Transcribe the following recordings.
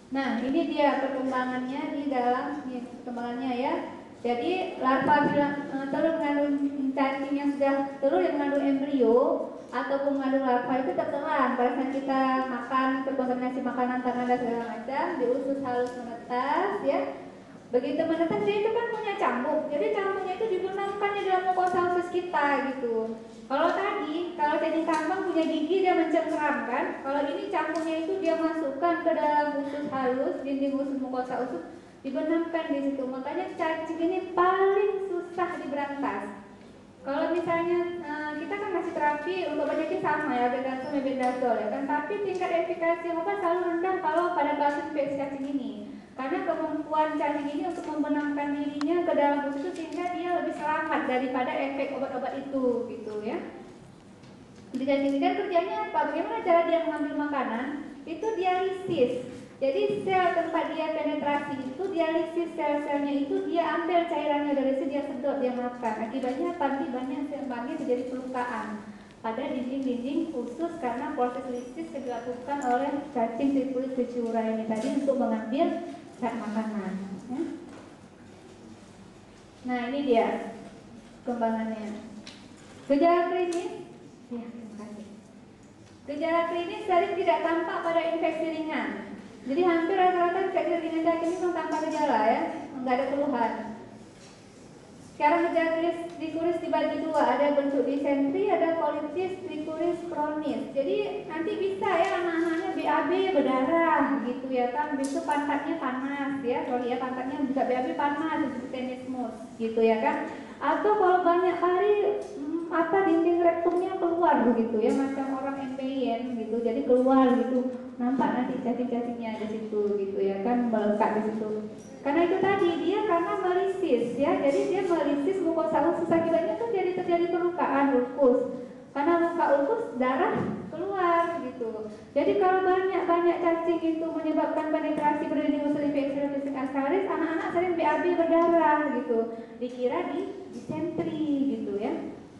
Nah, ini dia perkembangannya di dalam perkembangannya ya. Jadi larva telur mengandung cacing yang sudah telur yang mengandung embrio ataupun mengandung larva itu tertelan pada saat kita makan terkontaminasi makanan karena ada segala macam di usus halus menetas ya. Begitu menetas dia itu kan punya cambuk. Jadi cambuknya itu dibenamkan di dalam mukosa usus kita gitu. Kalau cacing tambang punya gigi dia mencengkeram kan. Kalau ini cambuknya itu dia masukkan ke dalam usus halus, dinding usus mukosa usus dibenamkan di situ. Makanya cacing ini paling susah diberantas. Kalau misalnya kita kan masih terapi untuk penyakit sama ya, albendazole, mebendazole ya kan, tapi tingkat efikasi obat selalu rendah kalau pada kasus infeksi cacing ini. Karena kemampuan cacing ini untuk membenamkan dirinya ke dalam usus sehingga dia lebih selamat daripada efek obat-obat itu gitu ya. Di cacing ini kan kerjanya apa? Bagaimana cara dia mengambil makanan? Itu dialisis. Jadi sel tempat dia penetrasi itu dialisis sel-selnya itu dia ambil cairannya dari situ dia sedot dia makan. Akibatnya nanti banyak sel-selnya terjadi pelukaan pada dinding-dinding usus karena proses lisis dilakukan oleh cacing Trichuris trichiura ini tadi untuk mengambil zat makanan. Ya. Nah ini dia kembangannya. Gejala klinis, ya terima kasih. Gejala klinis sering tidak tampak pada infeksi ringan. Jadi hampir rata-rata infeksi ringan cacing itu tanpa gejala ya, nggak ada keluhan. Sekarang gejala Trichuris dibagi dua, ada bentuk disentri, ada colitis Trichuris kronis. Jadi nanti bisa ya anak-anaknya BAB berdarah gitu ya kan, besok pantatnya panas ya, sorry ya pantatnya bisa BAB panas seperti tenismus gitu ya kan. Atau kalau banyak kali dinding rektumnya keluar begitu ya, macam orang MPN gitu, jadi keluar gitu, nampak nanti cacing-cacingnya di situ gitu ya kan, melekat di situ. Karena itu tadi dia karena melisis ya, jadi dia melisis mukosa usus, akibatnya tuh jadi terjadi perlukaan ulkus. Karena luka ulkus darah keluar gitu. Jadi kalau banyak cacing itu menyebabkan penetrasi berdinding usus infeksi fisik askaris, anak-anak sering BAB berdarah gitu. Dikira disentri gitu ya.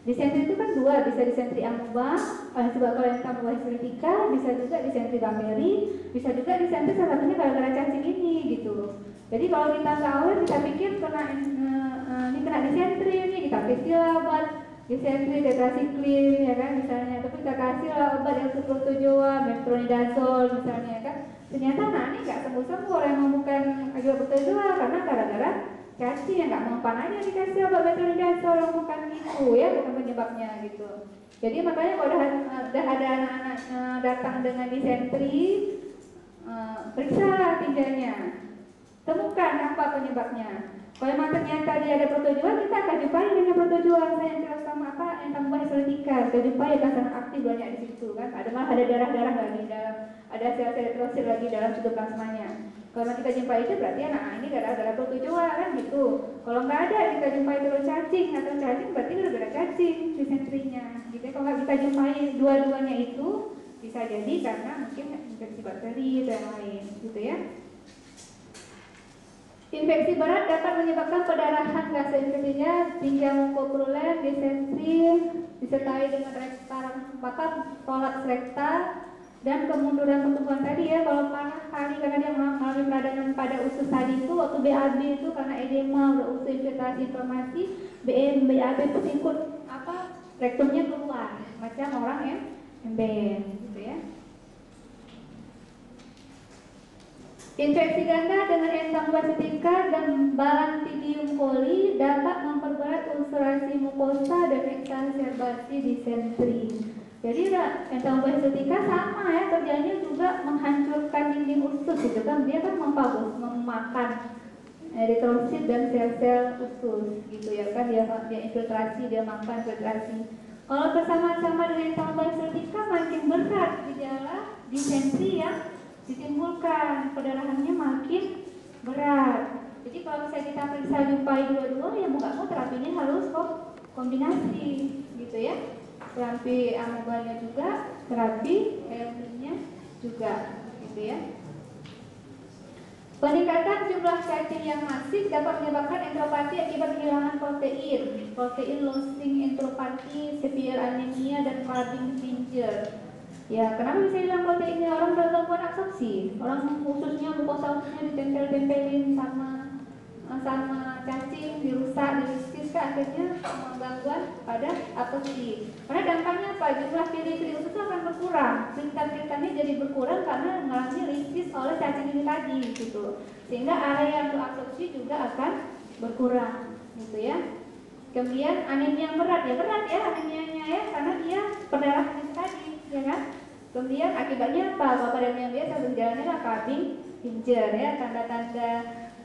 Disentri itu kan dua, bisa disentri amoeba, sebab kalau yang amoeba histolytica, bisa juga disentri bakteri, bisa juga disentri salah satunya gara-gara cacing ini gitu. Jadi kalau kita nggak aware, kita pikir ini kena disentri ini, kita kasih obat disentri tetrasiklin ya kan misalnya, tapi kita kasih obat yang protozoa, metronidazole misalnya kan. Ternyata ini nggak sembuh-sembuh orang yang bukan akibat protozoa karena gara-gara cacing yang nggak mempan aja dikasih obat metronidazole, bukan itu ya, bukan penyebabnya gitu. Jadi makanya kalau udah ada anak-anak datang dengan disentri, periksa tinjanya, temukan apa penyebabnya. Kalau memang ternyata dia ada protozoa, kita akan jumpai dengan protozoa yang jelas sama apa yang tambah histolytica, kita jumpai akan aktif banyak di situ kan. Malah ada darah-darah lagi dalam, ada sel-sel eritrosit lagi dalam sitoplasmanya. Kalau kita jumpai itu berarti ini gara-gara protozoa kan gitu. Kalau nggak ada kita jumpai telur cacing atau cacing, berarti gara-gara cacing disentrinya. Gitu. Kalau nggak kita jumpai dua-duanya itu, bisa jadi karena mungkin infeksi bakteri dan lain gitu ya. Infeksi berat dapat menyebabkan perdarahan gastrointestinal, tinja mukopurulen, disentri, disertai dengan prolaps rektal dan kemunduran pertumbuhan tadi ya. Kalau parah kali karena dia mengalami peradangan pada usus tadi itu, waktu BAB itu karena edema, usus infiltrasi inflamasi, BAB itu ikut rektumnya keluar, macam orang yang MBN gitu ya. Infeksi ganda dengan Entamoeba dan Balantidium coli dapat memperberat ulcerasi mukosa dan eksaserbasi disentri. Jadi Entamoeba sama ya, kerjanya juga menghancurkan dinding usus gitu kan, dia kan memakan eritrosit dan sel-sel usus gitu ya kan, dia infiltrasi, dia makan infiltrasi. Kalau bersama-sama dengan Entamoeba makin berat gejala disentri ya, ditimbulkan perdarahannya makin berat. Jadi kalau misalnya kita periksa jumpai dua-dua, ya nggak mau terapinya harus kombinasi gitu ya. Terapi amobanya juga, terapi ELT-nya juga gitu ya. Peningkatan jumlah cacing yang masif dapat menyebabkan entropati akibat kehilangan protein losing entropati, severe anemia dan Marden Finger. Ya, kenapa bisa hilang proteinnya? Orang udah gangguan absorpsi. Orang ususnya, mukosa ususnya ditempel-tempelin sama cacing, dirusak, diriskis, akhirnya gangguan pada absorpsi. Karena dampaknya apa? Jumlah pili-pili usus itu akan berkurang. Pelitan-pelitannya jadi berkurang karena mengalami riskis oleh cacing ini tadi, gitu. Sehingga area untuk absorpsi juga akan berkurang, gitu ya. Kemudian anemia yang berat ya anemianya ya, karena dia perdarahan itu tadi, ya kan? Kemudian akibatnya apa? Kalau pada yang biasa berjalannya lah kabing pincer ya, tanda-tanda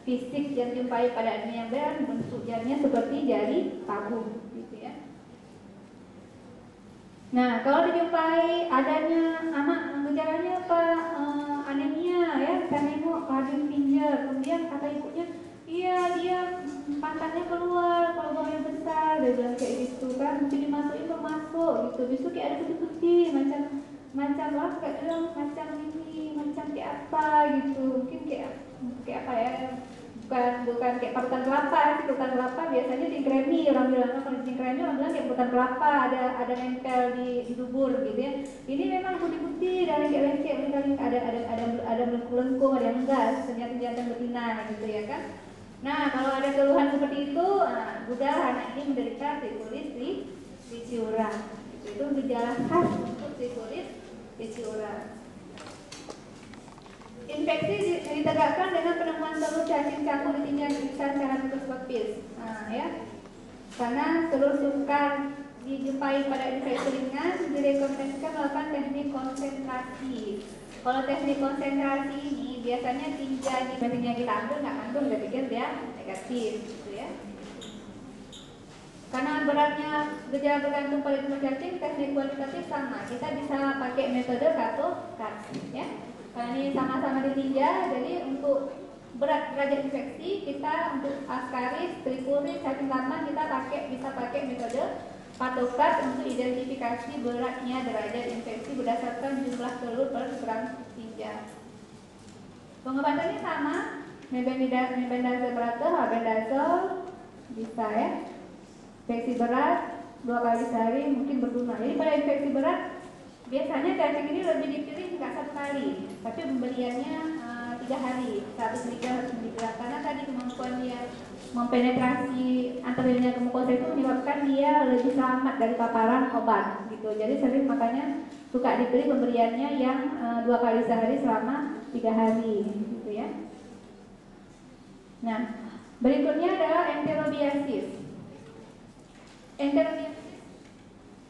fisik yang dijumpai pada anemia yang berat, bentuk jarinya seperti jari paku, gitu ya. Nah, kalau dijumpai adanya anak gejalanya apa? Anemia ya, kanemo, kabing pincer, kemudian kata ibunya, iya dia pantatnya keluar, kalau buangnya besar, dia bilang kayak gitu kan, mesti dimasukin masuk gitu, besok kayak ada putih-putih, macam apa kayak bilang macam ini, macam kayak apa gitu, mungkin kayak apa ya, bukan kayak parutan kelapa, parutan kelapa biasanya di kremi, orang bilang kalau di kremi orang bilang kayak parutan kelapa, ada nempel di dubur gitu ya. Ini memang putih-putih dan lengket-lengket, ada melengkung-lengkung, ada yang enggak, senjata-senjata betina gitu ya kan. Nah, kalau ada keluhan seperti itu, udah anak ini menderita tricholis ricciura. Itu gejala khas untuk tricholis ricciura. Infeksi ditegakkan dengan penemuan telur cacing campur di tinja secara mikroskopis. Ya. Karena telur sukar dijumpai pada infeksi ringan, direkomendasikan melakukan teknik konsentrasi. Kalau teknik konsentrasi ini biasanya tinja di bagian yang kita ambil nggak kandung, udah pikir dia negatif, gitu ya. Karena beratnya gejala bergantung pada telur cacing, teknik kualitatif sama. Kita bisa pakai metode Kato-Kat, ya. Karena ini sama-sama ditinja, jadi untuk berat derajat infeksi kita untuk Ascaris, Trichuris, cacing tanah kita bisa pakai metode Kato-Kat untuk identifikasi beratnya derajat infeksi berdasarkan jumlah telur per gram tinja. Pengobatannya sama, mebendazole, albendazole, bisa ya. Infeksi berat 2 kali sehari mungkin berguna. Jadi pada infeksi berat biasanya cacing ini lebih dipilih nggak 1 kali, tapi pemberiannya 3 hari, 1 mg karena tadi kemampuan dia mempenetrasi antaranya ke mukosa itu menyebabkan dia lebih selamat dari paparan obat gitu. Jadi sering makanya suka dipilih pemberiannya yang 2 kali sehari selama 3 hari gitu ya. Nah, berikutnya adalah enterobiasis.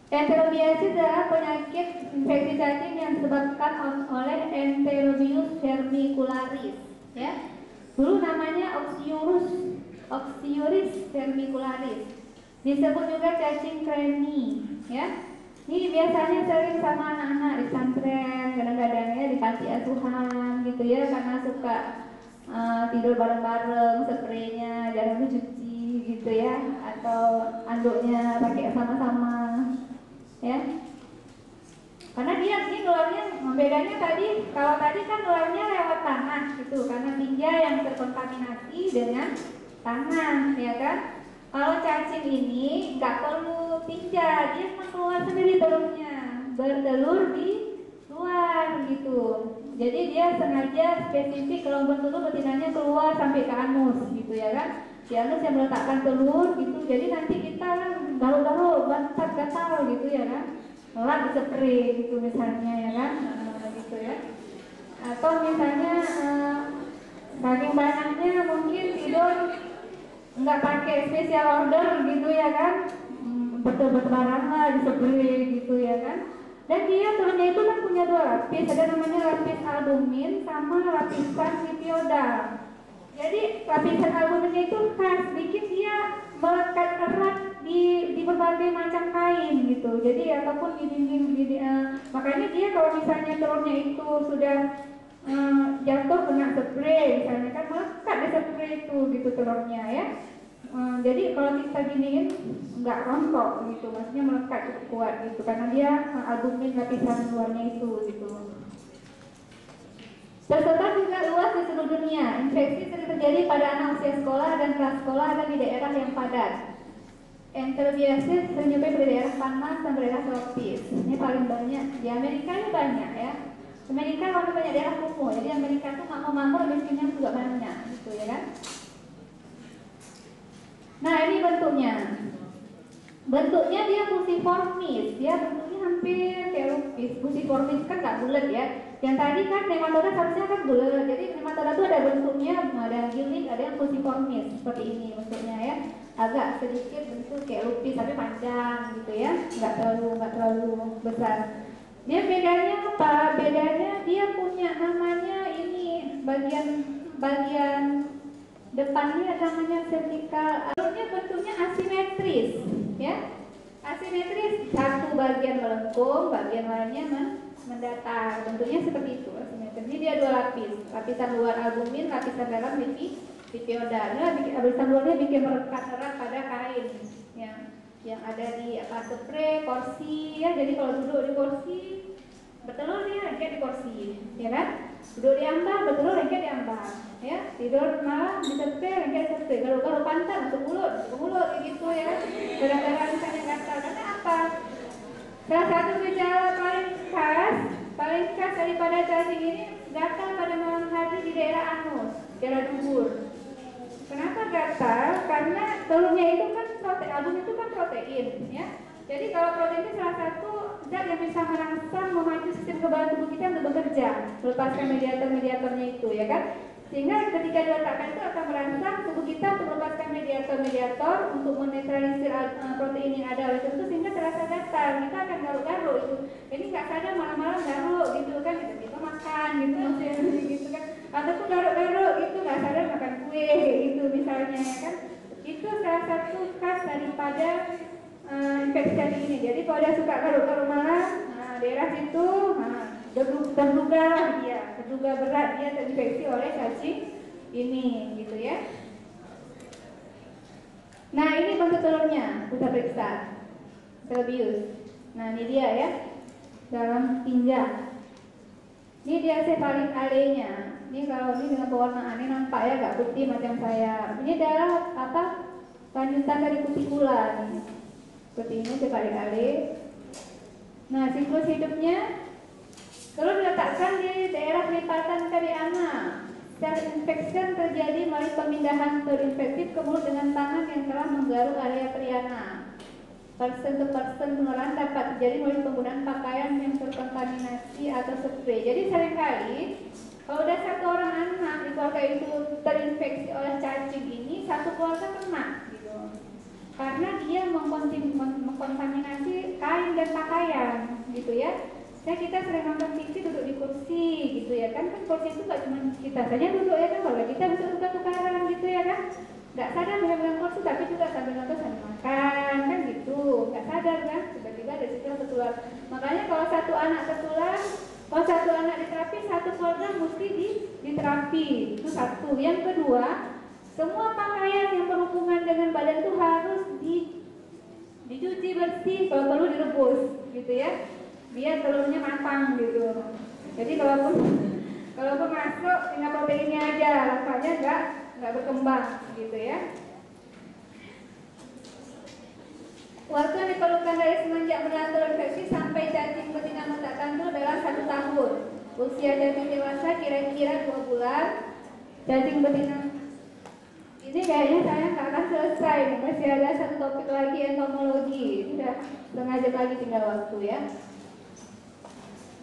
Enterobiasis adalah penyakit infeksi cacing yang disebabkan oleh Enterobius vermicularis ya. Dulu namanya Oxyuris vermicularis. Disebut juga cacing kremi ya. Ini biasanya sering sama anak-anak di pesantren, kadang-kadang ya di panti asuhan gitu ya, karena suka tidur bareng-bareng, spraynya jarang dicuci gitu ya, atau anduknya pakai sama-sama ya. Karena dia nularnya bedanya tadi, kalau tadi kan nularnya lewat tangan gitu, karena tinja yang terkontaminasi dengan tangan ya kan. Kalau cacing ini nggak perlu tinja, dia memang keluar sendiri telurnya, bertelur di luar gitu. Jadi dia sengaja spesifik kalau bertelur betinanya keluar sampai ke anus gitu ya kan. Di anus yang meletakkan telur gitu. Jadi nanti kita kan garu-garu, bantat, gatal gitu ya kan. Lap spray gitu misalnya ya kan, gitu ya. Atau misalnya saking banyaknya mungkin tidur nggak pakai special order gitu ya kan, betul-betul barang lah di spray gitu ya kan. Dan dia telurnya itu kan punya 2 lapis, ada namanya lapis albumin sama lapisan lipioda. Jadi lapisan albuminnya itu khas, bikin dia melekat erat di berbagai macam kain gitu. Jadi ataupun di dinding, makanya dia kalau misalnya telurnya itu sudah jatuh kena spray, misalnya kan melekat di spray itu gitu telurnya ya. Jadi kalau kita giniin nggak rontok gitu, maksudnya melekat cukup kuat gitu, karena dia albumin lapisan luarnya itu gitu. Tersebar juga luas di seluruh dunia. Infeksi sering terjadi pada anak usia sekolah dan prasekolah dan di daerah yang padat. yang terbiasa terjumpai pada daerah panas dan daerah tropis. Ini paling banyak di Amerika ini banyak ya. Amerika kalau banyak daerah kumuh, jadi Amerika tuh makmur miskinnya juga banyak, gitu ya kan? Nah ini bentuknya. Bentuknya dia fusiformis, dia bentuknya hampir kayak lupis. Fusiformis kan nggak bulat ya. Yang tadi kan nematoda harusnya kan bulat. Jadi nematoda itu ada bentuknya, ada yang gilik, ada yang fusiformis seperti ini bentuknya ya. Agak sedikit bentuk kayak lupis tapi panjang gitu ya, nggak terlalu besar. Dia bedanya apa? Bedanya dia punya namanya ini bagian depannya namanya vertikal, alurnya bentuknya asimetris ya, asimetris, satu bagian melengkung, bagian lainnya mendatar, bentuknya seperti itu asimetris. Ini dia dua lapis, lapisan luar albumin, lapisan dalam lipioda. Nah, lapisan luarnya bikin merekat erat pada kain yang ada di apa spray kursi ya. Jadi kalau duduk di kursi bertelur dia lengket di kursi, ya kan? Duduk di ambar bertelur lengket di ambar, ya. Tidur malam di spray lengket di spray. Kalau pantat masuk mulut gitu ya. Gara-gara misalnya gatal, karena apa? Salah satu gejala paling khas daripada cacing ini gatal pada malam hari di daerah anus, daerah dubur. Kenapa gatal? Karena telurnya itu kan protein, album itu kan protein, ya. Jadi kalau protein itu salah satu zat yang bisa merangsang memacu sistem kekebalan tubuh kita untuk bekerja, melepaskan mediator-mediatornya itu, ya kan? Sehingga ketika diletakkan itu akan merangsang tubuh kita untuk melepaskan mediator-mediator untuk menetralisir protein yang ada oleh itu, sehingga terasa gatal. Kita akan garuk-garuk itu. Ini nggak sadar malam-malam garuk gitu kan? Kita makan gitu maksudnya gitu kan? Ataupun garuk-garuk gitu nggak sadar makan kue gitu misalnya, ya kan? Itu salah satu khas daripada infeksi cacing ini. Jadi kalau dia suka garuk-garuk malam, daerah situ, terduga berat dia terinfeksi oleh cacing ini, gitu ya. Nah ini bentuk telurnya, kita periksa Celebius. Nah ini dia ya, dalam tinja. Ini dia cephalic alenya. Ini kalau ini dengan pewarnaan ini nampak ya, agak putih macam saya. Ini adalah apa? Lanjutan dari kutikula nih. Seperti ini cephalic ale. Nah siklus hidupnya telur diletakkan di daerah lipatan periana. Sel infection terjadi melalui pemindahan terinfektif ke mulut dengan tangan yang telah menggaruk area periana. Person to person penularan dapat terjadi melalui penggunaan pakaian yang terkontaminasi atau spray. Jadi seringkali kalau udah satu orang anak di keluarga itu terinfeksi oleh cacing ini, satu keluarga kena gitu. Karena dia mengkontaminasi kain dan pakaian gitu ya. Nah kita sering nonton TV duduk di kursi gitu ya kan, kursi itu gak cuma kita saja duduk ya kan, kalau kita bisa tukar-tukaran gitu ya kan, nggak sadar dengan kursi tapi juga sambil nonton sambil makan kan gitu, nggak sadar kan, tiba-tiba ada situ tertular. Makanya kalau satu anak tertular, kalau satu anak diterapi, satu keluarga mesti diterapi, itu satu. Yang kedua, semua pakaian yang berhubungan dengan badan itu harus dicuci bersih, kalau perlu direbus gitu ya, biar telurnya matang gitu. Jadi kalaupun masuk tinggal proteinnya aja, rasanya nggak berkembang gitu ya. Waktu yang diperlukan dari semenjak berlaku infeksi sampai cacing betina meletakkan telur dalam 1 tahun. Usia cacing dewasa kira-kira 2 bulan. Cacing betina ini kayaknya saya nggak akan selesai, masih ada satu topik lagi, entomologi. Udah setengah jam lagi tinggal waktu ya.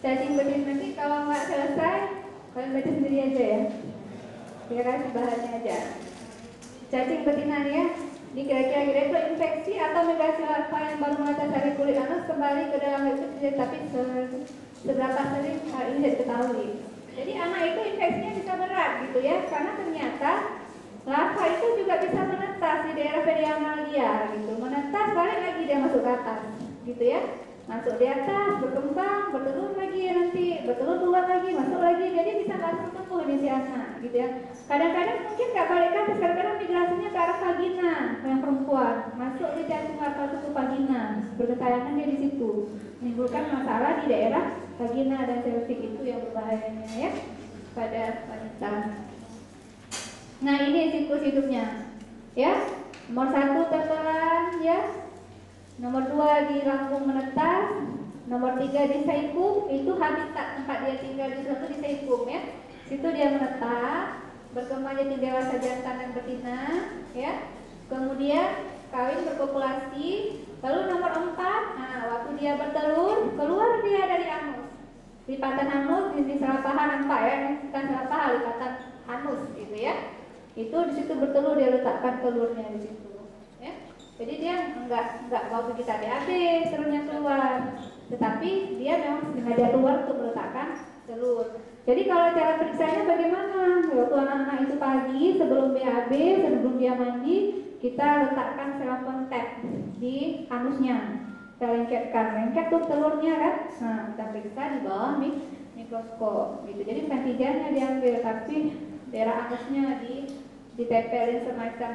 Cacing betina nanti kalau nggak selesai, kalian baca sendiri aja ya. Biar kasih bahannya aja. Cacing betina ya, ini kira-kira itu infeksi atau migrasi larva yang baru menetas dari kulit anus kembali ke dalam leukemia, tapi seberapa sering hal ini tidak diketahui. Jadi anak itu infeksinya bisa berat gitu ya, karena ternyata larva itu juga bisa menetas di daerah perianal dia gitu, menetas balik lagi dia masuk ke atas gitu ya. Masuk di atas, berkembang, bertelur lagi nanti, bertelur keluar lagi, masuk lagi, jadi bisa langsung tumbuh ini si anak gitu ya. Kadang-kadang mungkin nggak balik ke atas, kadang-kadang migrasinya ke arah vagina yang perempuan, masuk di jantung larva tubuh vagina, berketayangan dia di situ, menimbulkan masalah di daerah vagina dan pelvic, itu yang berbahayanya ya pada wanita. Nah ini siklus hidupnya ya. Nomor 1 tetelan ya, Nomor 2 di lambung menetas. Nomor 3 di saikum, itu habitat tempat dia tinggal di situ di saikum ya. Situ dia menetap, berkembang jadi dewasa jantan dan betina ya. Kemudian kawin berpopulasi. Lalu nomor 4, nah waktu dia bertelur, keluar dia dari anus. Lipatan anus di salah paha nampak ya, bukan salah paha, lipatan anus gitu ya. Itu di situ bertelur, dia letakkan telurnya di situ ya. Jadi dia enggak waktu kita BAB telurnya keluar, tetapi dia memang sengaja keluar untuk meletakkan telur. Jadi kalau cara periksanya bagaimana? Waktu anak-anak itu pagi sebelum BAB, sebelum dia mandi, kita letakkan selofan tab di anusnya. Kita lengket tuh telurnya kan. Nah, kita periksa di bawah mikroskop gitu. Jadi bukan tijannya diambil, tapi daerah anusnya ditempelin semacam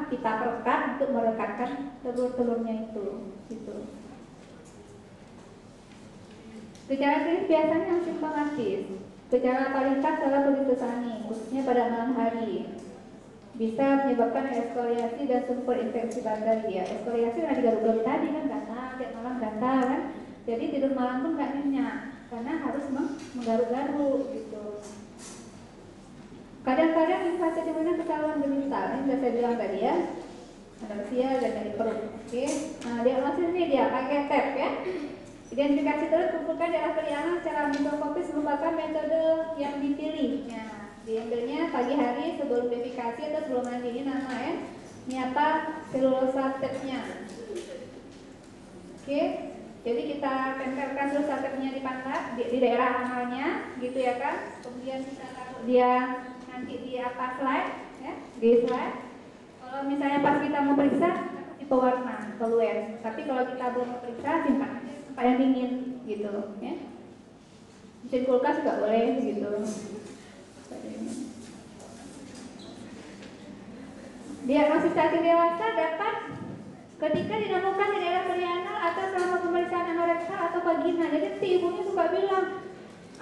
pita perekat untuk merekatkan telur-telurnya itu gitu. Gejala klinis biasanya yang simptomatis. Gejala paling khas adalah kulit kesani, khususnya pada malam hari. Bisa menyebabkan ekskoliasi dan sumber infeksi bakteri ya. Ekskoliasi karena digaruk-garuk tadi kan, gatal, tiap malam gatal kan. Jadi tidur malam pun nggak nyenyak karena harus menggaruk-garuk gitu. Kadang-kadang infeksi di mana ketahuan genital, ini sudah saya bilang tadi ya, anorexia dan dari perut. Oke, nah diagnosis ini dia pakai tab ya. Identifikasi telur kumpulkan darah perianal secara mikroskopis merupakan metode yang dipilih. Nah, diambilnya pagi hari sebelum defekasi atau sebelum mandi, ini nama ya. Ini apa? Selulosa tabnya. Oke, jadi kita tempelkan selulosa tabnya di pantat, di daerah analnya, gitu ya kan. Kemudian kita taruh dia nanti di apa slide, ya, di slide. Kalau misalnya pas kita mau periksa, di pewarna, keluar. Tapi kalau kita belum mau periksa, simpan aja tempat yang dingin, gitu, ya. Mesin kulkas juga boleh, gitu. Diagnosis cacing dewasa dapat ketika ditemukan di daerah perianal atau selama pemeriksaan anoreksia atau vagina. Jadi si ibunya suka bilang,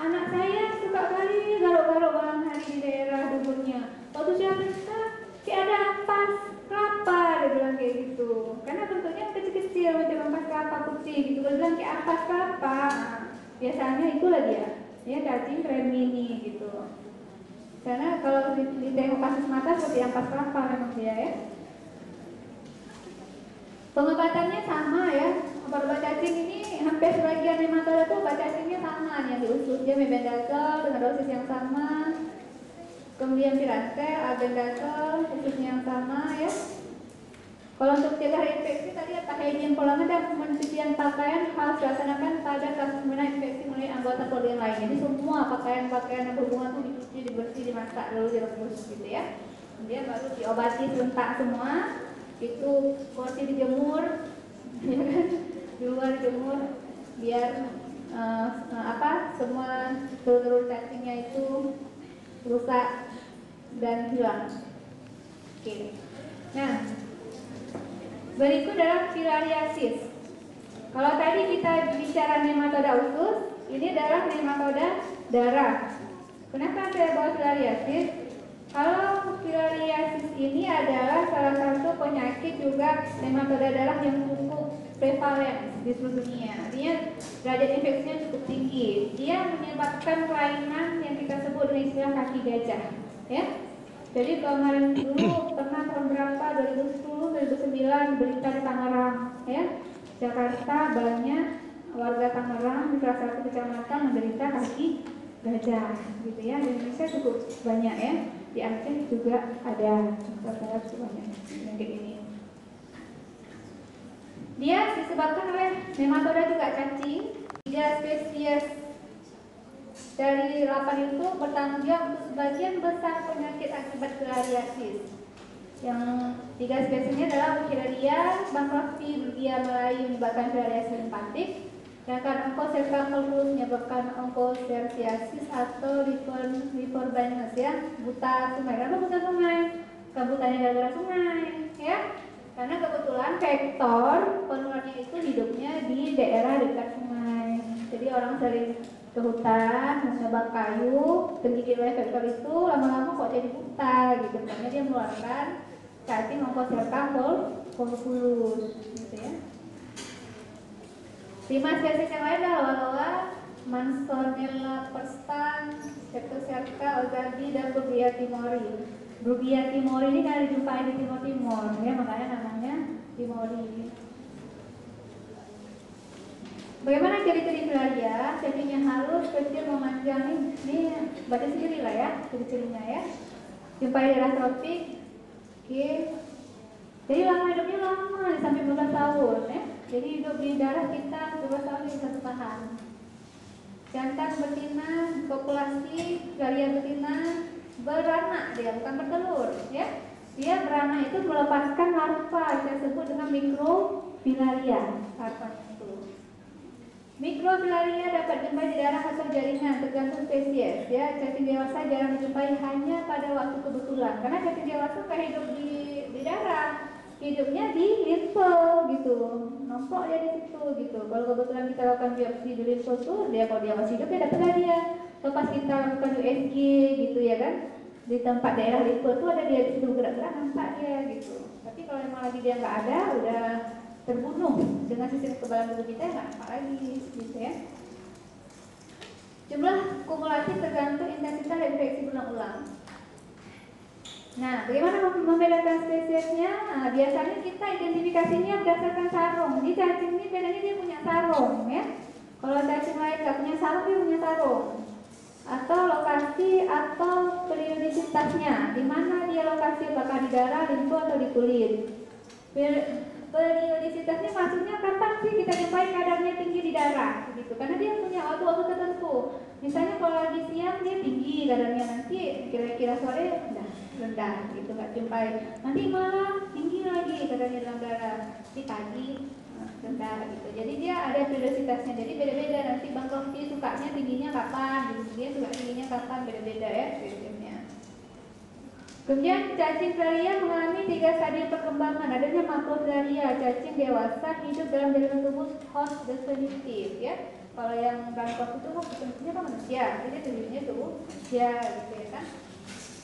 anak saya suka kali garuk-garuk malam hari di daerah duburnya. Waktu saya periksa, kayak ada ampas kelapa, dia bilang kayak gitu. Karena bentuknya kecil-kecil macam ampas kelapa putih gitu. Dia bilang kayak ampas kelapa. Biasanya itulah dia, ya cacing remini gitu. Karena kalau ditengok kasus mata seperti ampas kelapa memang dia ya. Pengobatannya sama ya. Obat cacing ini hampir sebagian nematoda itu obat cacingnya sama nih, yang diusus dia mebendazole dengan dosis yang sama. Kemudian pirantel, albendazole dosisnya yang sama ya. Kalau untuk cegah infeksi tadi pakai higien pola dan pencucian pakaian harus dilaksanakan pada kasus mengenai infeksi mulai anggota keluarga yang lain. Jadi semua pakaian-pakaian yang berhubungan itu dicuci, dibersih, dimasak, lalu direbus gitu ya. Kemudian baru diobati serentak semua. Itu porsi dijemur, ya kan? Di luar dijemur biar semua telur cacingnya itu rusak dan hilang. Oke. Nah, berikut adalah filariasis. Kalau tadi kita bicara nematoda usus, ini adalah nematoda darah. Kenapa saya bawa filariasis? Kalau filariasis ini adalah salah satu penyakit juga nematoda darah yang cukup prevalen di seluruh dunia. Artinya derajat infeksinya cukup tinggi. Dia menyebabkan kelainan yang kita sebut dengan istilah kaki gajah. Ya. Jadi kemarin dulu pernah tahun berapa 2010, 2009 berita di Tangerang, ya. Jakarta banyak warga Tangerang di salah satu kecamatan menderita kaki gajah, gitu ya. Di Indonesia cukup banyak ya. Di Aceh juga ada, cukup banyak penyakit ini. Dia disebabkan oleh nematoda juga cacing. 3 spesies dari 8 itu bertanggung jawab untuk sebagian besar penyakit akibat filariasis. Yang 3 spesiesnya adalah Wuchereria, Bancroft, Brugia Melayu menyebabkan filariasis limpatik, sedangkan Onchocerca menyebabkan onchocerciasis atau liver blindness ya, buta sungai. Kenapa buta sungai? Bukan butanya gara-gara sungai, ya. Karena kebetulan vektor penularannya itu hidupnya di daerah dekat sungai. Jadi orang sering ke hutan, menebang kayu, tergigit oleh vektor itu, lama-lama kok jadi buta gitu. Karena dia menularkan cacing Onchocerca volvulus, gitu ya. 5 spesies yang lain adalah loa-loa, Mansonella perstan, Streptocerca ozardi, dan Bruguier timori. Bruguier timori ini kan dijumpai di Timur Timur, ya makanya namanya timori. Bagaimana ciri-ciri filaria? Cacingnya halus, kecil, memanjang. Ini baca sendiri lah ya ciri-cirinya ya. Jumpai di daerah tropik. Oke. Jadi lama hidupnya lama, sampai 15 tahun ya. Jadi hidup di daerah kita 12 tahun bisa bertahan. Jantan betina, populasi filaria betina beranak, dia bukan bertelur ya. Dia beranak itu melepaskan larva, saya sebut dengan mikrofilaria larvanya itu. Mikrofilaria dapat dijumpai di daerah atau jaringan tergantung spesies ya. Cacing dewasa jarang dijumpai hanya pada waktu kebetulan karena cacing dewasa nggak hidup di darat, hidupnya di limfe gitu, nompok dia di situ gitu. Kalau kebetulan kita lakukan biopsi di limfe tuh, dia kalau dia masih hidup dia dapat dia. Kalau pas kita lakukan USG gitu ya kan, di tempat daerah limfe tuh ada dia di situ gerak-gerak nampak dia gitu. Tapi kalau memang lagi dia nggak ada, udah terbunuh dengan sistem kekebalan tubuh kita nggak nampak lagi gitu ya. Jumlah kumulatif tergantung intensitas infeksi berulang-ulang. Nah, bagaimana membedakan spesiesnya? Nah, biasanya kita identifikasinya berdasarkan sarung. Jadi cacing ini bedanya dia punya sarung ya. Kalau cacing lain nggak punya sarung, dia punya sarung. Atau lokasi atau periodisitasnya. Di mana dia lokasi, apakah di darah, limfe atau di kulit. Periodisitasnya maksudnya kapan sih kita jumpai kadarnya tinggi di darah gitu. Karena dia punya waktu-waktu tertentu. Misalnya kalau lagi siang dia tinggi kadarnya, nanti kira-kira sore udah rendah gitu, nggak jumpai. Nanti malam tinggi lagi kadarnya dalam darah, nanti pagi rendah gitu. Jadi dia ada periodisitasnya. Jadi beda-beda, nanti Bang Kofi sukanya tingginya kapan gitu. Dia suka tingginya kapan, beda-beda ya periodisnya. Kemudian cacing filaria mengalami 3 stadium perkembangan. Adanya makrofilaria, cacing dewasa hidup dalam jaringan tubuh host definitif ya. Kalau yang Bangkok itu host definitifnya kan manusia, jadi tubuhnya tubuh manusia gitu ya kan.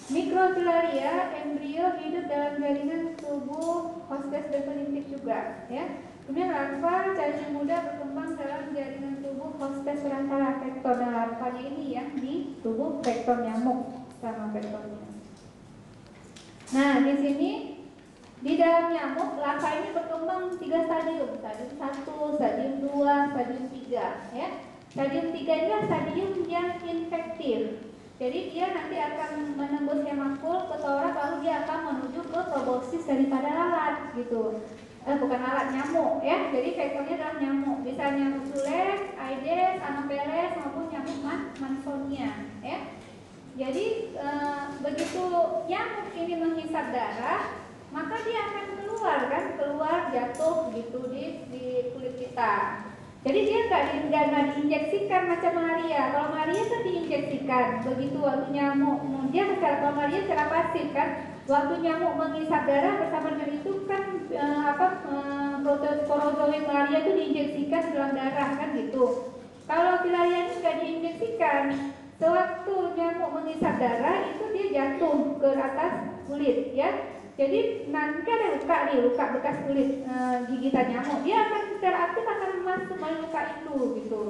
Mikrofilaria embrio hidup dalam jaringan tubuh hostes definitif juga ya. Kemudian larva cacing muda berkembang dalam jaringan tubuh hostes perantara vektor. Nah, larvanya ini yang di tubuh vektor nyamuk sama vektornya. Nah, di sini di dalam nyamuk larva ini berkembang 3 stadium. Stadium 1, stadium 2, stadium 3 ya. Stadium 3 adalah stadium yang infektif. Jadi dia nanti akan menembus hemakul ke torak, lalu dia akan menuju ke proboscis daripada lalat gitu. Bukan lalat, nyamuk ya. Jadi vektornya adalah nyamuk. Bisa nyamuk Culex, Aedes, Anopheles maupun nyamuk Mansonia ya. Jadi begitu nyamuk ini menghisap darah, maka dia akan keluar jatuh gitu di kulit kita. Jadi dia nggak diinjeksikan macam malaria. Kalau malaria kan diinjeksikan. Begitu waktu nyamuk, dia kalau malaria secara pasif kan, waktu nyamuk menghisap darah bersama dengan itu kan protozoa malaria itu diinjeksikan dalam darah kan gitu. Kalau filaria ini nggak diinjeksikan. Sewaktu nyamuk menghisap darah itu dia jatuh ke atas kulit ya. Jadi nanti ada luka bekas kulit gigitan nyamuk. Dia akan secara aktif akan masuk melalui luka itu gitu.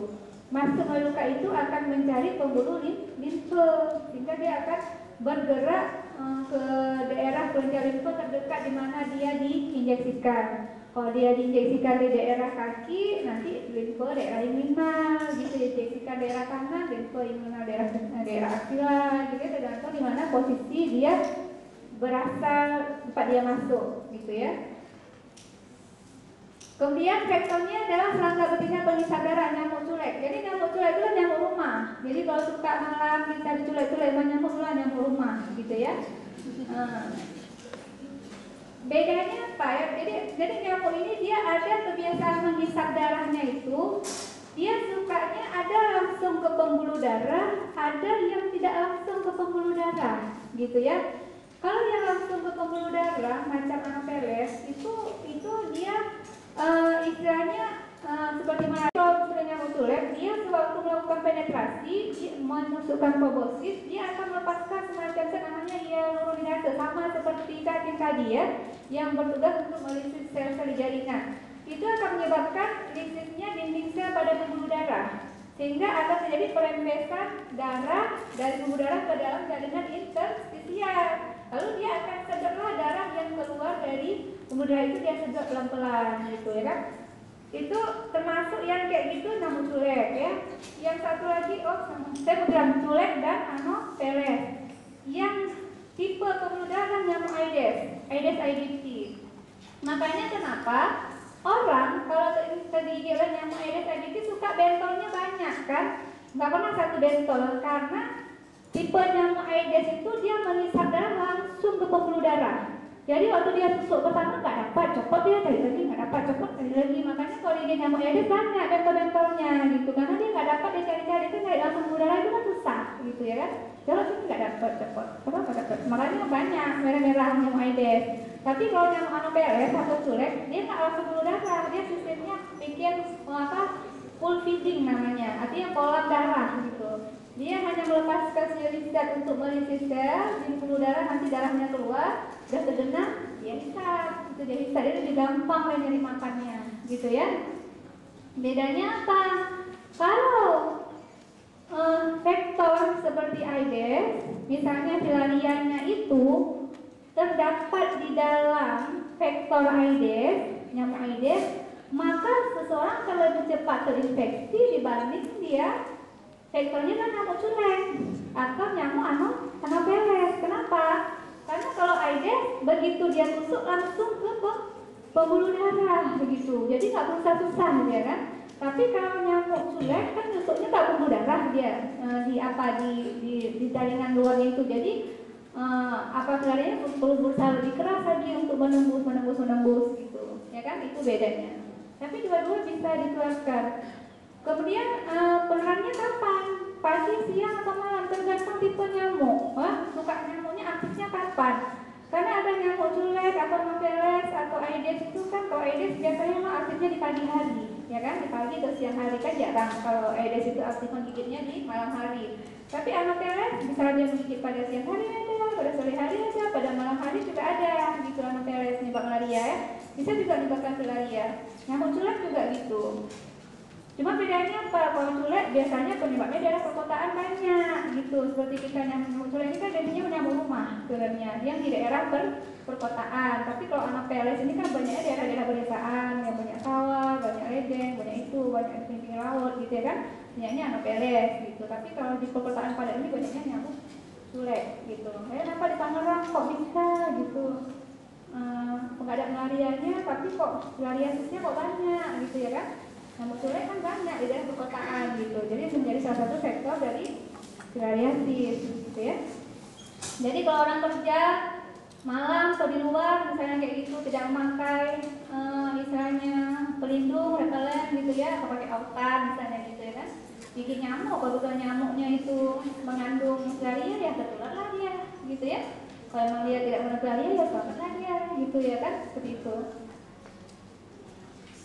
Masuk melalui luka itu akan mencari pembuluh limfe sehingga dia akan bergerak ke daerah kelenjar limfe terdekat di mana dia diinjeksikan. Kalau dia diinjeksikan di daerah kaki, nanti limfe daerah inguinal, gitu diinjeksikan daerah tangan, limfe inguinal daerah axilla, gitu tergantung di mana posisi dia berasal tempat dia masuk, gitu ya. Kemudian vektornya adalah serangga betina penghisap darah nyamuk Culex. Jadi nyamuk Culex itu nyamuk rumah. Jadi kalau suka malam kita diculik-culik sama nyamuk itu nyamuk rumah, gitu ya. Bedanya apa ya? Jadi nyamuk ini dia ada kebiasaan menghisap darahnya itu. Dia sukanya ada langsung ke pembuluh darah, ada yang tidak langsung ke pembuluh darah, gitu ya. Kalau yang langsung ke pembuluh darah macam Anopheles itu dia istilahnya seperti mana kalau nyamuk Culex, dia sewaktu melakukan penetrasi, menusukkan proboscis, dia akan melepaskan semacam namanya hyaluronidase, sama seperti cacing tadi ya, yang bertugas untuk melindungi sel-sel jaringan. itu akan menyebabkan lisisnya dinding sel pada pembuluh darah, sehingga akan terjadi perembesan darah dari pembuluh darah ke dalam jaringan interstisial. Lalu dia akan sedotlah darah yang keluar dari pembuluh darah itu, dia sedot pelan-pelan gitu ya kan. Itu termasuk yang kayak gitu nyamuk culek ya. Yang satu lagi saya mau bilang culek dan Anopheles. Yang tipe pembuluh darah nyamuk Aedes aegypti. Makanya kenapa orang kalau tergigit oleh nyamuk Aedes aegypti suka bentolnya banyak kan? Nggak pernah satu bentol, karena tipe nyamuk Aedes itu dia menisap darah langsung ke pembuluh darah. Jadi waktu dia tusuk pertama nggak dapat, copot dia cari lagi, nggak dapat, copot cari lagi. Makanya kalau dia nyamuk Aedes banyak bentol-bentolnya gitu, karena dia nggak dapat, dia cari-cari itu dari dalam pembuluh darah itu kan susah gitu ya kan. Kalau sini nggak dapat, copot, kenapa dapat? Makanya banyak merah-merah nyamuk Aedes. Tapi kalau nyamuk Anopheles atau culek, dia nggak langsung pembuluh darah, dia sistemnya bikin full feeding namanya, artinya kolam darah gitu. Dia hanya melepaskan sinyal zat untuk melisis sel di pembuluh darah, nanti darahnya keluar, udah tergenang, dia hisap. Itu dia hisap, dia lebih gampang lah nyari makannya, gitu ya. Bedanya apa? Kalau vektor seperti Aedes, misalnya filarianya itu terdapat di dalam vektor Aedes, nyamuk Aedes, maka seseorang akan lebih cepat terinfeksi dibanding dia vektornya kan nyamuk culek atau nyamuk Anopheles. Kenapa? Karena kalau Aedes begitu dia tusuk langsung ke pembuluh darah begitu, jadi nggak susah-susah ya kan. Tapi kalau nyamuk culek kan tusuknya nggak pembuluh darah dia di jaringan luarnya itu, jadi filarianya perlu berusaha lebih keras lagi untuk menembus gitu ya kan. Itu bedanya. Tapi dua-dua bisa ditularkan. Kemudian penularannya kapan? Pagi, siang, atau malam, tergantung tipe nyamuk. Suka nyamuknya aktifnya kapan? Karena ada nyamuk culek atau Anopheles atau Aedes itu kan, kalau Aedes biasanya mah aktifnya di pagi hari, ya kan? Di pagi atau siang hari kan jarang. Kalau Aedes itu aktif menggigitnya di malam hari. Tapi Anopheles bisa dia menggigit pada siang hari aja, pada sore hari aja, pada malam hari juga ada. Gitu Anopheles nyebab malaria ya. Bisa juga menyebabkan filaria. Nyamuk culek juga gitu. Cuma bedanya apa? Kalau culek biasanya penyebabnya daerah perkotaan banyak gitu. Seperti kita nyamuk culek ini kan biasanya menyamuk rumah sebenarnya, yang di daerah perkotaan. Tapi kalau Anopheles ini kan banyaknya daerah-daerah pedesaan, yang banyak sawah, banyak ledeng, banyak itu, banyak pinggir laut gitu ya kan. Banyaknya Anopheles gitu. Tapi kalau di perkotaan padat ini banyaknya nyamuk culek gitu. Kenapa di Tangerang kok bisa gitu? Nggak ada malarianya, tapi kok filariasisnya kok banyak gitu ya kan. Nyamuk culek kan banyak di daerah perkotaan gitu, jadi menjadi salah satu faktor dari filariasis gitu ya. Jadi kalau orang kerja malam atau di luar misalnya kayak gitu, tidak memakai misalnya pelindung, repelen gitu ya, atau pakai autan misalnya gitu ya kan, gigit nyamuk, kalau nyamuknya itu mengandung filaria ya tertularlah dia gitu ya. Kalau memang dia tidak mengandung filaria ya selamatlah dia gitu ya kan, seperti itu.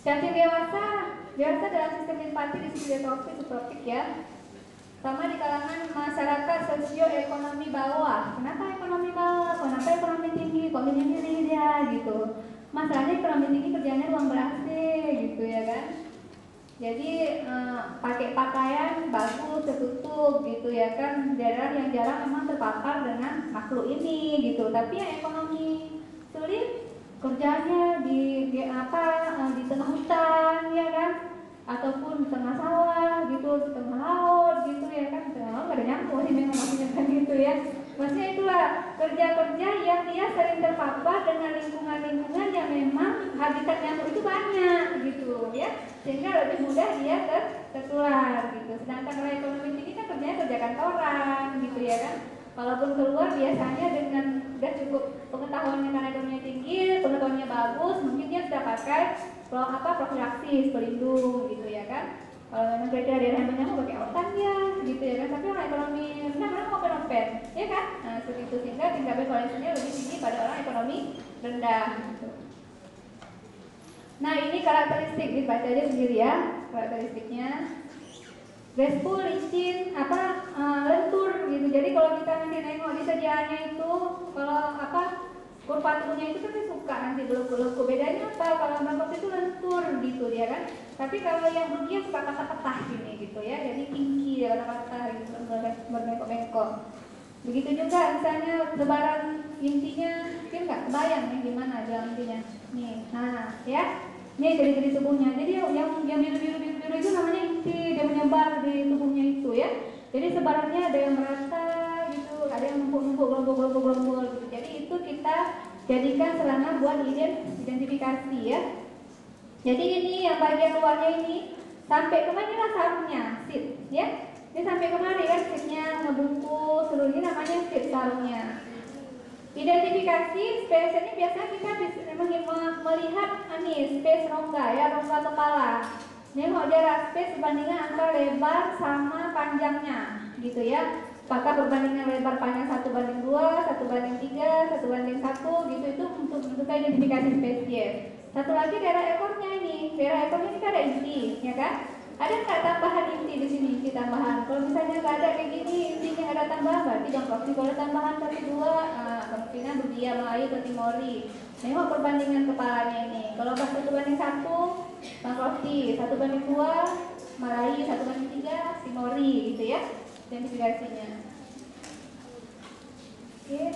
Cacing dewasa dalam sistem limfatik disebut subtropik ya, sama di kalangan masyarakat sosioekonomi bawah. Kenapa ekonomi bawah? Kenapa ekonomi tinggi? Kok milih dia gitu? Masalahnya ekonomi tinggi kerjanya ruang ber-AC gitu ya kan. Jadi pakai pakaian bagus tertutup gitu ya kan. Daerah yang jarang memang terpapar dengan makhluk ini gitu. Tapi yang ekonomi sulit kerjanya di tengah hutan ya kan, ataupun di tengah sawah gitu, di tengah laut gitu ya kan. Nggak ada nyamuk sih memang maksudnya kan gitu ya. Maksudnya itulah kerja-kerja yang dia sering terpapar dengan lingkungan-lingkungan yang memang habitat nyamuk itu banyak gitu ya, sehingga lebih mudah dia tertular gitu. Sedangkan kalau ekonomi tinggi kan kerjanya kerja kantoran gitu ya kan. Walaupun keluar biasanya dengan udah cukup pengetahuannya karena ekonominya tinggi, pengetahuannya bagus, mungkin dia sudah pakai profilaksis, pelindung gitu ya kan. Kalau memang kira-kira daerah yang banyak pakai autan ya gitu ya kan. Tapi orang ekonomi rendah mereka mau open ya kan. Nah seperti itu, sehingga tingkat prevalensinya lebih tinggi pada orang ekonomi rendah gitu. Nah ini karakteristik, dibaca aja sendiri ya karakteristiknya. Graceful, licin, lentur gitu. Jadi kalau kita nanti nengok di sediaannya itu, kalau kurva tubuhnya itu kan dia suka nanti belok-belok. Bedanya apa? Kalau Markov itu lentur gitu dia kan. Tapi kalau yang Brugia suka patah-patah gini gitu ya. Jadi tinggi ya, patah gitu, berbengkok-bengkok. Begitu juga misalnya sebaran intinya, mungkin nggak kebayang nih gimana jalan intinya. Nih, nah ya. Nih dari tubuhnya. Jadi yang biru-biru itu namanya inti, dia menyebar di tubuhnya itu ya. Jadi sebarannya ada yang merata gitu, ada yang numpuk-numpuk, gelombol gitu. Jadi itu kita jadikan celana buat identifikasi ya. Jadi ini yang bagian luarnya ini sampai kemana lah sarungnya, sit ya. Ini sampai kemari kan sitnya ngebungkus seluruh ini namanya sit sarungnya. Identifikasi space ini biasanya kita melihat space rongga ya, rongga kepala. Nengok jarak space perbandingan antara lebar sama panjangnya gitu ya. Apakah perbandingan lebar panjang 1:2, 1:3, 1:1 gitu, itu untuk menentukan identifikasi spesies. Satu lagi daerah ekornya ini. Daerah ekornya ini kan ada inti, ya kan? Ada nggak tambahan inti di sini? Inti tambahan. Kalau misalnya nggak ada kayak gini, intinya ada tambahan, berarti Bangkok. Kalau ada tambahan 1-2, kemungkinan Brugia, Melayu, atau Timori. Nengok perbandingan kepalanya ini. Kalau pas 1:1, Bangkok, 1:2, Melayu, 1:3, Timori, gitu ya. Identifikasinya. Oke,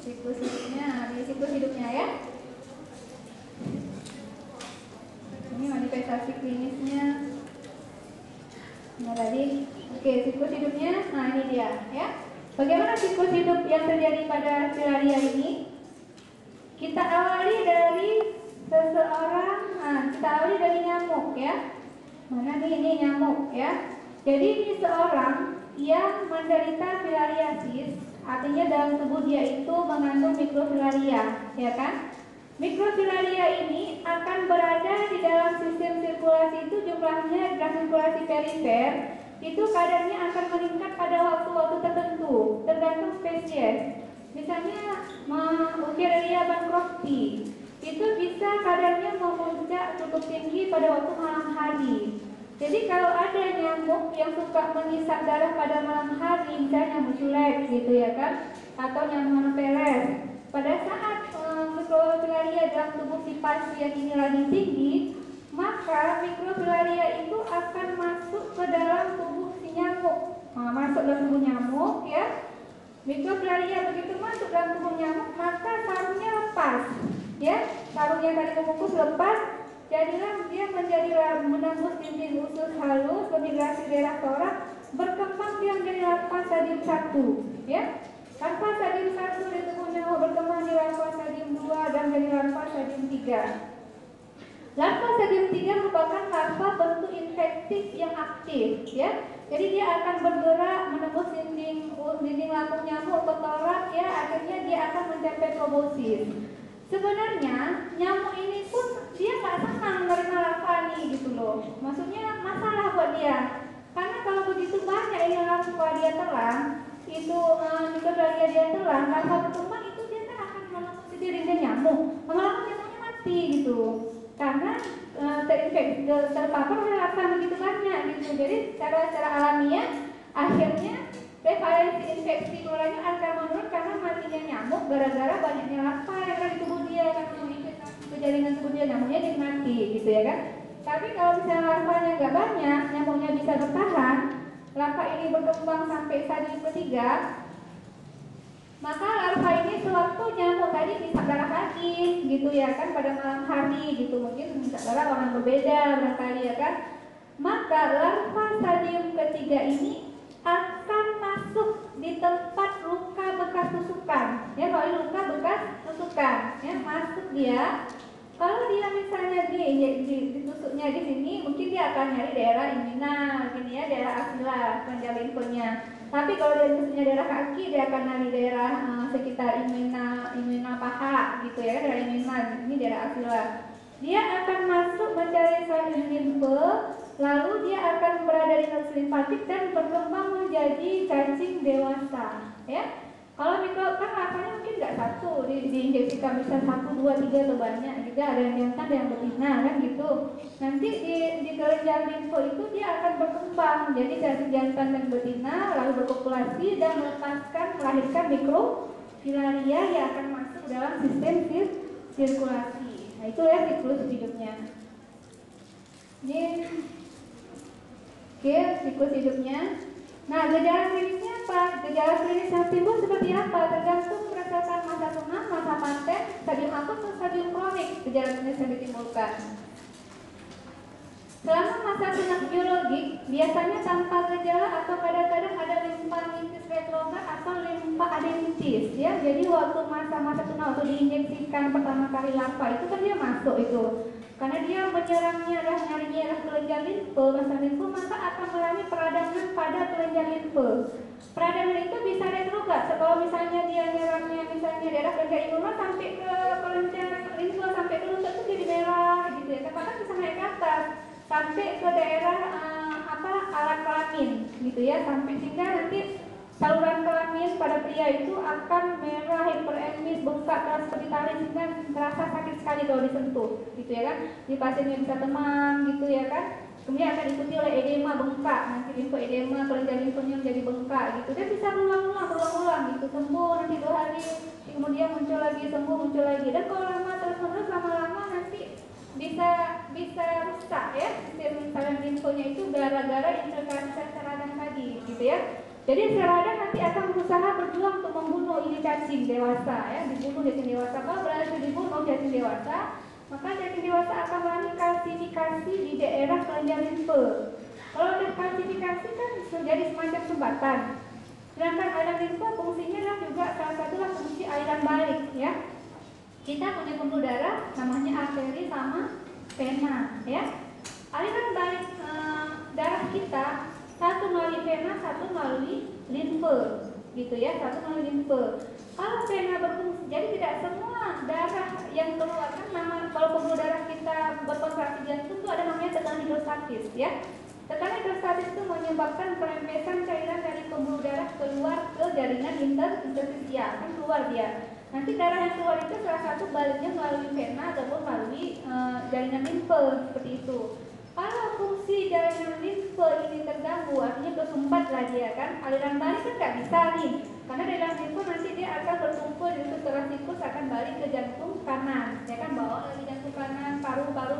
siklus hidupnya, di siklus hidupnya ya. Ini manifestasi klinisnya. Nah tadi, oke, siklus hidupnya. Nah ini dia, ya. Bagaimana siklus hidup yang terjadi pada filaria ini? Kita awali dari seseorang. Nah, kita awali dari nyamuk, ya. Mana nih ini nyamuk, ya. Jadi ini seorang yang menderita filariasis, artinya dalam tubuh dia itu mengandung mikrofilaria, ya kan? Mikrofilaria ini akan berada di dalam sistem sirkulasi itu, jumlahnya dalam sirkulasi perifer itu kadarnya akan meningkat pada waktu-waktu tertentu, tergantung spesies. Misalnya Wuchereria bancrofti itu bisa kadarnya memuncak cukup tinggi pada waktu malam hari. Jadi kalau ada nyamuk yang suka mengisap darah pada malam hari, misalnya nyamuk culex gitu ya kan, atau nyamuk Anopheles, pada saat mikrofilaria dalam tubuh si pasien ini lagi tinggi, maka mikrofilaria itu akan masuk ke dalam tubuh si nyamuk. Nah, masuk dalam tubuh nyamuk ya. Mikrofilaria begitu masuk dalam tubuh nyamuk, maka sarungnya lepas. Ya, sarungnya tadi membungkus lepas. Jadilah dia menembus dinding usus halus, bermigrasi daerah torak, berkembang dia menjadi larva stadium 1, ya. Larva stadium 1 di tubuh nyamuk berkembang di larva stadium 2 dan menjadi larva stadium 3. Larva stadium 3 merupakan larva bentuk infektif yang aktif, ya. Jadi dia akan bergerak menembus dinding lambung nyamuk ke torak, ya. Akhirnya dia akan mencapai proboscis. Sebenarnya nyamuk ini pun dia nggak senang menerima larva ini gitu loh. Maksudnya masalah buat dia. Karena kalau begitu banyak ini larva dia telan, itu mikrofilaria dia telan, larva berkembang itu dia kan akan menembus di dinding nyamuk. Lama-lama nyamuknya mati gitu. Karena terinfeksi terpapar oleh larva begitu banyak gitu. Jadi secara alamiah akhirnya prevalensi infeksi mulanya akan menurun karena matinya nyamuk gara-gara banyaknya larva yang ada di tubuh dia, karena menginfeksi ke jaringan tubuh dia, nyamuknya jadi mati gitu ya kan. Tapi kalau misalnya larvanya nggak banyak, nyamuknya bisa bertahan, larva ini berkembang sampai stadium ketiga, maka larva ini sewaktu nyamuk tadi bisa darah lagi gitu ya kan, pada malam hari gitu, mungkin bisa darah orang berbeda barangkali ya kan. Maka larva stadium ketiga ini akan masuk di tempat luka bekas tusukan, ya. Kalau luka bekas tusukan, ya, masuk dia. Kalau dia misalnya ditusuknya di sini, mungkin dia akan nyari daerah inguinal, gini ya, daerah axilla, panjang limfonya. Tapi kalau dia ditusuknya daerah kaki, dia akan nyari daerah sekitar inguinal paha, gitu ya, daerah inguinal. Ini daerah axilla. Dia akan masuk mencari saluran limfe. Lalu dia akan berada di nodus limfatik dan berkembang menjadi cacing dewasa, ya. Kalau mikro kan larvanya mungkin nggak satu, diinjeksikan bisa 1, 2, 3 atau banyak juga, ada yang jantan, ada yang betina kan gitu. Nanti di kelenjar limfo itu dia akan berkembang jadi cacing jantan dan betina, lalu berpopulasi dan melahirkan filaria yang akan masuk dalam sistem sirkulasi. Nah itu ya siklus hidupnya. Ini oke, siklus hidupnya. Nah gejala klinisnya apa? Gejala klinis yang timbul seperti apa? Tergantung berdasarkan masa tunas, masa paten, stadium akut atau stadium kronik gejala klinis yang ditimbulkan. Selama masa tunas biologik, biasanya tanpa gejala atau kadang-kadang ada limfadenitis retrograd atau limfadenitis ya. Jadi waktu masa-masa tunas waktu diinjeksikan pertama kali larva itu kan dia masuk itu. Karena dia menyerangnya nyarinya kelenjar limfe, masa limfe, maka akan mengalami peradangan pada kelenjar limfe. Peradangan itu bisa retrograd. Kalau misalnya dia nyerangnya misalnya daerah kelenjar imunus sampai ke kelenjar limfe sampai ke lutut itu jadi merah gitu ya. Bahkan bisa naik ke atas sampai ke daerah alat kelamin gitu ya, sampai sehingga nanti saluran kelamin pada pria itu akan merah, hiperemis, bengkak keras seperti tali sehingga terasa sakit sekali kalau disentuh gitu ya kan. Di pasiennya bisa demam gitu ya kan. Kemudian akan diikuti oleh edema bengkak, nanti limfoedema, kelenjar limfonya menjadi bengkak gitu. Dan bisa berulang-ulang gitu, sembuh nanti 2 hari, kemudian muncul lagi, sembuh muncul lagi. Dan kalau lama terus-menerus lama-lama nanti bisa rusak ya sistem saluran limfonya itu gara-gara infiltrasi sel radang tadi gitu ya. Jadi sel radang nanti akan berusaha berjuang untuk membunuh ini cacing dewasa ya, dibunuh cacing dewasa. Kalau berhasil dibunuh cacing dewasa, maka cacing dewasa akan mengalami kalsifikasi di daerah kelenjar limfe. Kalau ada kalsifikasi kan menjadi semacam sumbatan. Sedangkan aliran limfe fungsinya adalah juga salah satulah fungsi aliran balik ya. Kita punya pembuluh darah namanya arteri sama vena ya. Aliran balik darah kita satu melalui vena, satu melalui limfe gitu ya, satu melalui limfe. Kalau vena berfungsi, jadi tidak semua darah yang keluar kan kalau pembuluh darah kita berkontraksi jantung itu ada namanya tekanan hidrostatis ya. Tekanan hidrostatis itu menyebabkan perempesan cairan dari pembuluh darah keluar ke jaringan interstisial, kan keluar dia. Nanti darah yang keluar itu salah satu baliknya melalui vena ataupun melalui jaringan limfe seperti itu. Kalau fungsi jaringan limfe ini terganggu, artinya kesumpatlah dia kan, aliran balik kan nggak bisa nih, karena jaringan limfe nanti dia akan berkumpul di setelah siklus akan balik ke jantung kanan, ya kan, bawa lagi jantung kanan, paru-paru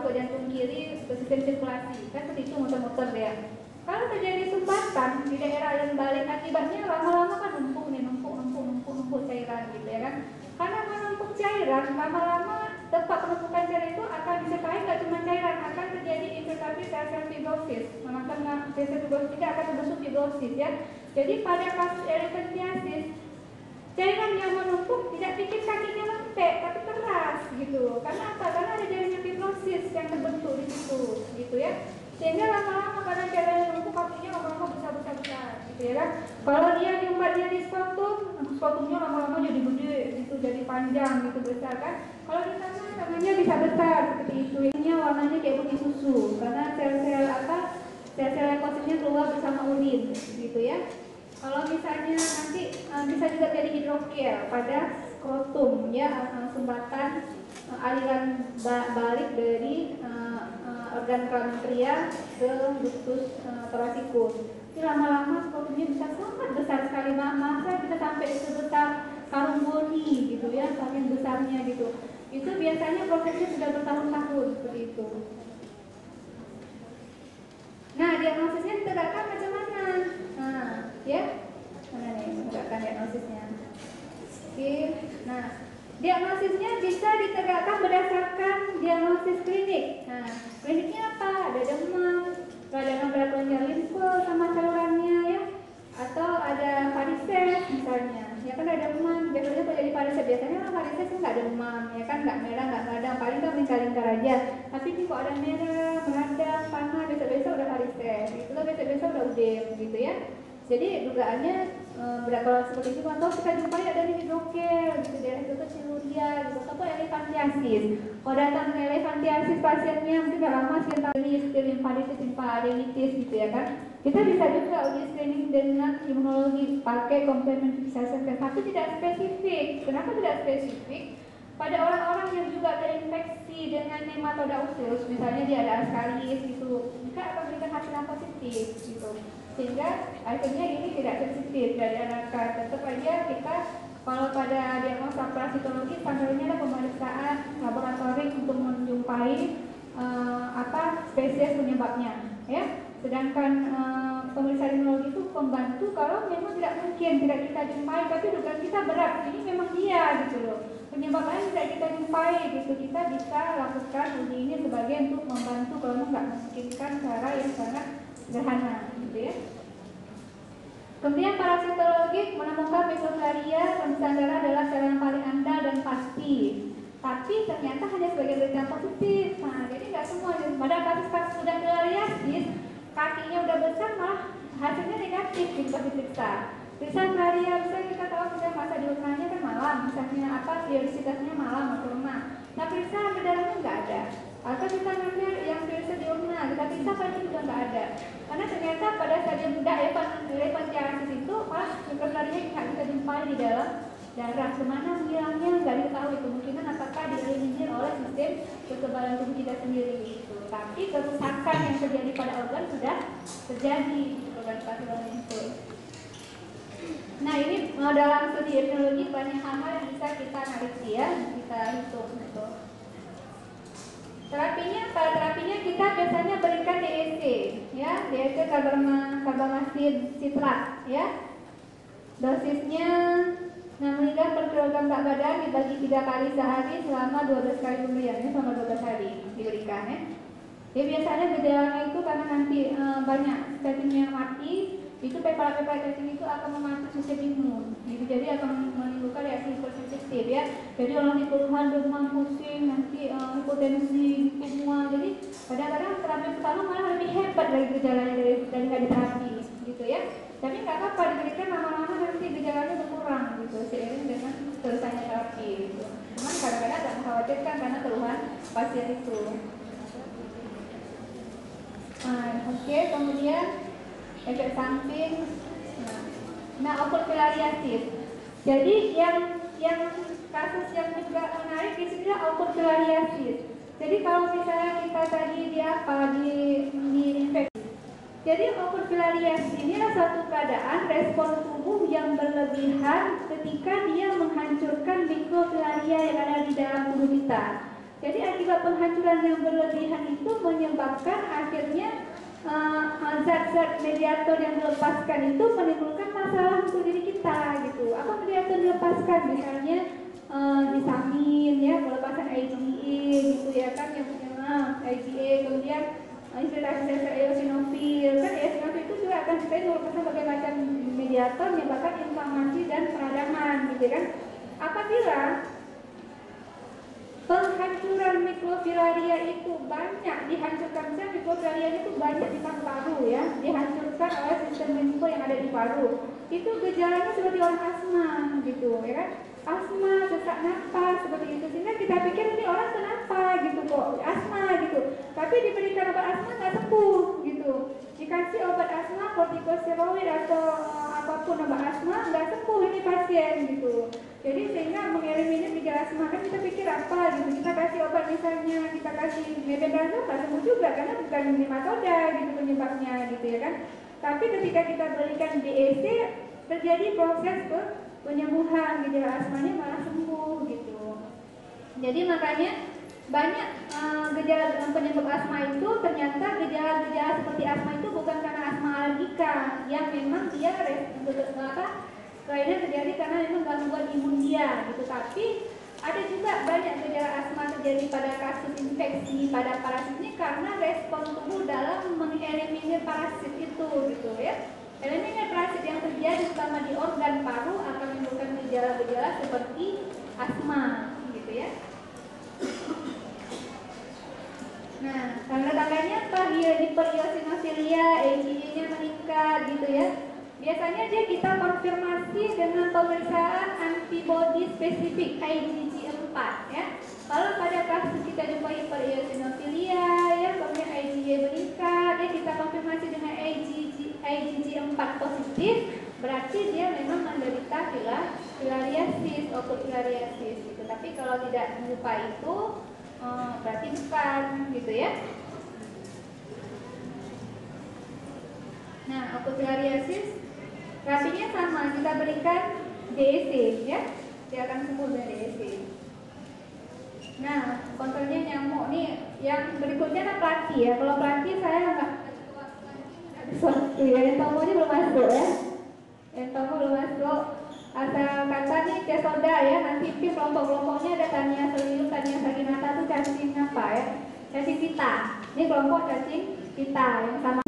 ke jantung kiri, ke sistem sirkulasi, kan seperti itu muter-muter dia. Kalau terjadi sumbatan di daerah aliran balik, akibatnya lama-lama kan numpuk cairan gitu ya kan. Karena menumpuk cairan, lama-lama tempat penumpukan cairan itu akan disertai nggak cuma cairan, akan terjadi infiltrasi sel-sel fibrosis. Maka sel-sel fibrosis tidak akan terbentuk fibrosis ya. Jadi pada kasus elephantiasis, cairan yang menumpuk tidak bikin kakinya lembek tapi keras gitu. Karena apa? Karena ada jaringan fibrosis yang terbentuk di situ gitu ya. Sehingga lama-lama karena cairan yang menumpuk kakinya lama-lama besar gitu ya kan. Kalau dia diumbat dia di spotumnya lama-lama jadi gede gitu, jadi panjang gitu, besar kan. Kalau di tangan tangannya bisa besar seperti itu. Ini warnanya kayak putih susu karena sel-sel leukositnya keluar bersama urin gitu ya. Kalau misalnya nanti bisa juga jadi hidrogel pada skrotum ya, sumbatan aliran balik dari organ kelamin pria ke ductus thoracicus. Ini lama-lama skrotumnya bisa sangat besar sekali, masa bisa sampai sebesar karung boni gitu ya, saking besarnya gitu. Itu biasanya prosesnya sudah bertahun-tahun seperti itu. Nah, diagnosisnya ditegakkan macam mana? Nah, ya, mana nih menegakkan diagnosisnya? Oke, nah, diagnosisnya bisa ditegakkan berdasarkan diagnosis klinik. Nah, kliniknya apa? Ada demam, peradangan pada kelenjar limfe sama salurannya ya, atau ada varises misalnya. Ya kan ada demam, biasanya kalau jadi varises biasanya orang varises itu nggak demam, ya kan, nggak merah, nggak radang, paling nggak lingkar-lingkar aja. Tapi ini kok ada merah, meradang, panas, biasa-biasa udah varises, itu kan biasa-biasa udah udem gitu ya. Jadi dugaannya kalau seperti itu atau kita jumpai ada hidrogel gitu, daerah itu siluria gitu, atau elephantiasis. Kalau datang ke elephantiasis pasiennya mungkin udah lama sekitar limfaditis, limfadenitis gitu ya kan. Kita bisa juga uji screening dengan imunologi pakai complement fixation test, tapi tidak spesifik. Kenapa tidak spesifik? Pada orang-orang yang juga terinfeksi dengan nematoda usus, misalnya dia ada ascaris gitu, kita akan berikan hasil yang positif gitu. sehingga akhirnya ini tidak sensitif dari anakan. Tetap aja kita kalau pada diagnosa parasitologi standarnya ada pemeriksaan laboratorium untuk menjumpai spesies penyebabnya, ya. Sedangkan pemeriksaan imunologi itu pembantu kalau memang tidak mungkin tidak kita jumpai, tapi dugaan kita berat, ini memang dia gitu loh. Penyebab lain tidak kita jumpai gitu, kita bisa lakukan uji ini sebagai untuk membantu kalau nggak memungkinkan cara yang sangat sederhana, gitu ya. Kemudian parasitologi menemukan mikroflaria pemeriksaan darah adalah cara yang paling andal dan pasti. Tapi ternyata hanya sebagai berita yang positif. Nah, jadi nggak semua. Pada kasus-kasus sudah filariasis, kakinya udah besar malah hasilnya negatif di diperiksa. Periksa filaria, misalnya kita tahu misalnya masa diurnanya kan malam, misalnya periodisitasnya malam atau lemah. Nah, periksa ambil darahnya nggak ada. Atau kita ngambil yang periodisitas diurna, kita periksa pada juga nggak ada. Karena ternyata pada stadium elefantiasis itu malah mikroflaria nggak bisa jumpai di dalam darah. Kemana hilangnya nggak diketahui, kemungkinan apakah dieliminir oleh sistem kekebalan tubuh kita sendiri itu. Tapi kerusakan yang terjadi pada organ sudah terjadi organ patologi itu. Nah, ini dalam studi epidemiologi banyak hal yang bisa kita analisa ya, kita hitung gitu. Pada terapinya kita biasanya berikan DEC ya, DEC karbamazid sitrat ya. Dosisnya 6 mg per kilogram berat badan dibagi 3 kali sehari selama 12 kali pemberiannya selama 12 hari diberikan ya. Jadi biasanya gejalanya itu karena nanti banyak spesimen yang mati, itu peptide testing itu akan memacu sistem imun. Gitu, jadi akan menimbulkan reaksi hipersensitif ya. Jadi orang di keluhan demam, pusing, nanti hipotensi, semua. Jadi kadang-kadang terapi pertama malah lebih hebat lagi gejalanya dari terapi gitu ya. Tapi nggak apa-apa diberikan lama-lama nanti gejalanya berkurang gitu seiring dengan selesainya terapi gitu. Cuman kadang-kadang agak mengkhawatirkan karena keluhan pasien itu. Oke, kemudian efek samping. Nah, oculofilariasis. Jadi yang kasus yang juga menarik di sini adalah oculofilariasis. Jadi kalau misalnya kita tadi di infeksi. Jadi oculofilariasis ini adalah suatu keadaan respon tubuh yang berlebihan ketika dia menghancurkan mikrofilaria yang ada di dalam tubuh kita. Jadi akibat penghancuran yang berlebihan itu menyebabkan akhirnya zat-zat mediator yang dilepaskan itu menimbulkan masalah untuk diri kita gitu. Apa mediator dilepaskan? Misalnya histamin ya, pelepasan IgE gitu ya kan, yang IgE, kemudian infiltrasi eosinofil kan, eosinofil itu juga akan kita melepaskan berbagai macam mediator menyebabkan inflamasi dan peradangan gitu kan. Apabila penghancuran mikrofilaria itu banyak dihancurkan, misalnya mikrofilaria itu banyak di paru-paru ya, dihancurkan oleh sistem limfe yang ada di paru. Itu gejalanya seperti orang asma gitu ya kan, asma, sesak napas seperti itu. Sehingga kita pikir ini orang kenapa gitu kok asma gitu, tapi diberikan obat asma nggak sembuh gitu. Dikasih obat asma, kortikosteroid atau apapun obat asma nggak sembuh ini pasien gitu. Jadi sehingga mengeliminir gejala asma, kan kita pikir apa gitu, kita kasih obat misalnya, kita kasih mebendazole nggak sembuh juga karena bukan nematoda gitu penyebabnya gitu ya kan. Tapi ketika kita berikan DEC terjadi proses penyembuhan, gejala asmanya malah sembuh gitu. Jadi makanya banyak gejala penyebab asma itu ternyata gejala-gejala seperti asma itu bukan karena asma alergika yang memang dia lainnya terjadi karena memang gangguan imun dia gitu. Tapi ada juga banyak gejala asma terjadi pada kasus infeksi pada parasit ini karena respon tubuh dalam mengeliminir parasit itu gitu ya. Eliminir parasit yang terjadi terutama di organ paru akan menimbulkan gejala-gejala seperti asma gitu ya. Nah, tanda-tandanya apa? Hiperosinofilia, IgE-nya meningkat gitu ya. Biasanya kita konfirmasi dengan pemeriksaan antibody spesifik IgG4 ya. Kalau pada kasus kita jumpai hiperosinofilia ya, kemudian IgE meningkat, kita konfirmasi dengan IgG4 positif, berarti dia memang menderita filariasis, oculofilariasis gitu. Tapi kalau tidak berupa itu berarti bukan gitu ya. Nah, akut filariasis terapinya sama, kita berikan DEC ya, dia akan sembuh dari DEC. Nah, kontrolnya nyamuk nih, yang berikutnya adalah plaki ya. Kalau plaki saya nggak sesuatu ya, entomonya belum masuk ya. Entomo belum masuk. Asal kata nih tesoda ya, nanti kelompok-kelompoknya ada Tania Seliu, Tania Saginata tuh cacing apa ya? Cacing pita. Ini kelompok cacing pita yang sama